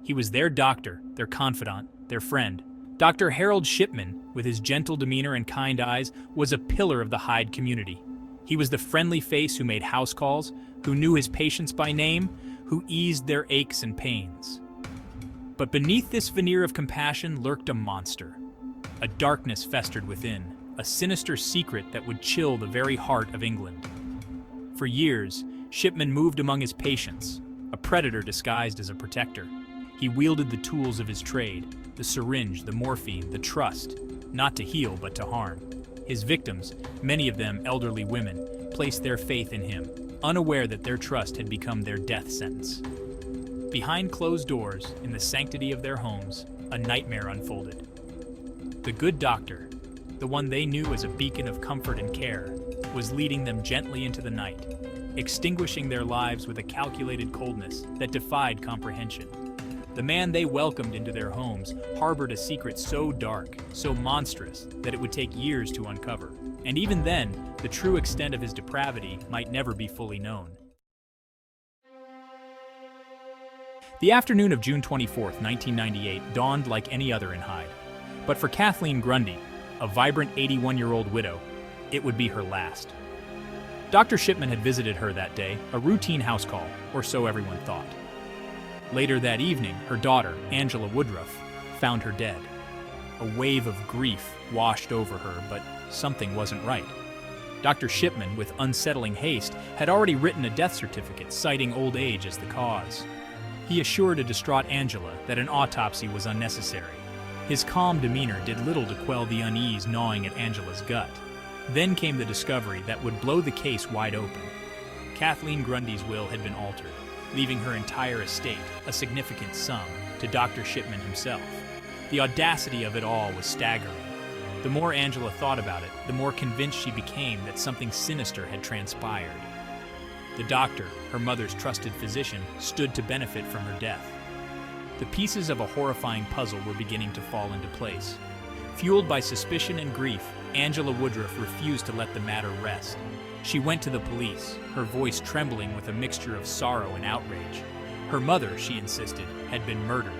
He was their doctor, their confidant, their friend. Dr. Harold Shipman, with his gentle demeanor and kind eyes, was a pillar of the Hyde community. He was the friendly face who made house calls, who knew his patients by name, who eased their aches and pains. But beneath this veneer of compassion lurked a monster. A darkness festered within, a sinister secret that would chill the very heart of England. For years, Shipman moved among his patients, a predator disguised as a protector. He wielded the tools of his trade, the syringe, the morphine, the trust, not to heal but to harm. His victims, many of them elderly women, placed their faith in him, unaware that their trust had become their death sentence. Behind closed doors, in the sanctity of their homes, a nightmare unfolded. The good doctor, the one they knew as a beacon of comfort and care, was leading them gently into the night, extinguishing their lives with a calculated coldness that defied comprehension. The man they welcomed into their homes harbored a secret so dark, so monstrous, that it would take years to uncover. And even then, the true extent of his depravity might never be fully known. The afternoon of June 24, 1998, dawned like any other in Hyde. But for Kathleen Grundy, a vibrant 81-year-old widow, it would be her last. Dr. Shipman had visited her that day, a routine house call, or so everyone thought. Later that evening, her daughter, Angela Woodruff, found her dead. A wave of grief washed over her, but something wasn't right. Dr. Shipman, with unsettling haste, had already written a death certificate citing old age as the cause. He assured a distraught Angela that an autopsy was unnecessary. His calm demeanor did little to quell the unease gnawing at Angela's gut. Then came the discovery that would blow the case wide open. Kathleen Grundy's will had been altered, leaving her entire estate, a significant sum, to Dr. Shipman himself. The audacity of it all was staggering. The more Angela thought about it, the more convinced she became that something sinister had transpired. The doctor, her mother's trusted physician, stood to benefit from her death. The pieces of a horrifying puzzle were beginning to fall into place. Fueled by suspicion and grief, Angela Woodruff refused to let the matter rest. She went to the police, her voice trembling with a mixture of sorrow and outrage. Her mother, she insisted, had been murdered,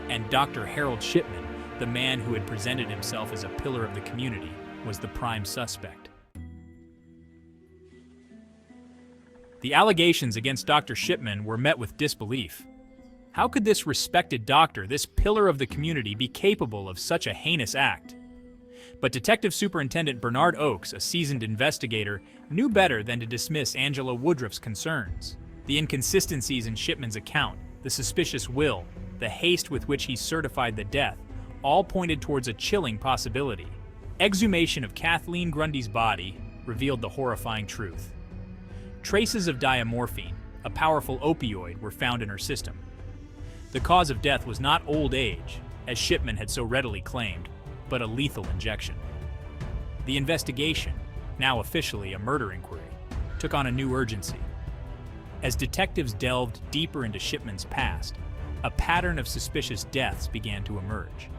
and Dr. Harold Shipman, the man who had presented himself as a pillar of the community, was the prime suspect. The allegations against Dr. Shipman were met with disbelief. How could this respected doctor, this pillar of the community, be capable of such a heinous act? But Detective Superintendent Bernard Oakes, a seasoned investigator, knew better than to dismiss Angela Woodruff's concerns. The inconsistencies in Shipman's account, the suspicious will, the haste with which he certified the death, all pointed towards a chilling possibility. Exhumation of Kathleen Grundy's body revealed the horrifying truth. Traces of diamorphine, a powerful opioid, were found in her system. The cause of death was not old age, as Shipman had so readily claimed, but a lethal injection. The investigation, now officially a murder inquiry, took on a new urgency. As detectives delved deeper into Shipman's past, a pattern of suspicious deaths began to emerge.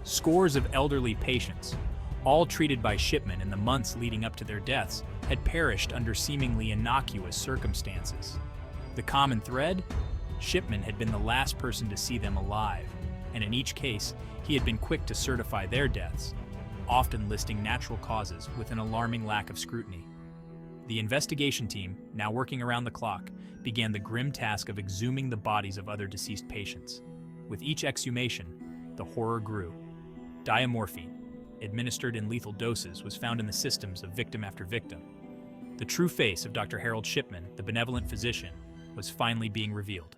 Scores of elderly patients, all treated by Shipman in the months leading up to their deaths, had perished under seemingly innocuous circumstances. The common thread? Shipman had been the last person to see them alive, and in each case, he had been quick to certify their deaths, often listing natural causes with an alarming lack of scrutiny. The investigation team, now working around the clock, began the grim task of exhuming the bodies of other deceased patients. With each exhumation, the horror grew. Diamorphine, administered in lethal doses, was found in the systems of victim after victim. The true face of Dr. Harold Shipman, the benevolent physician, was finally being revealed.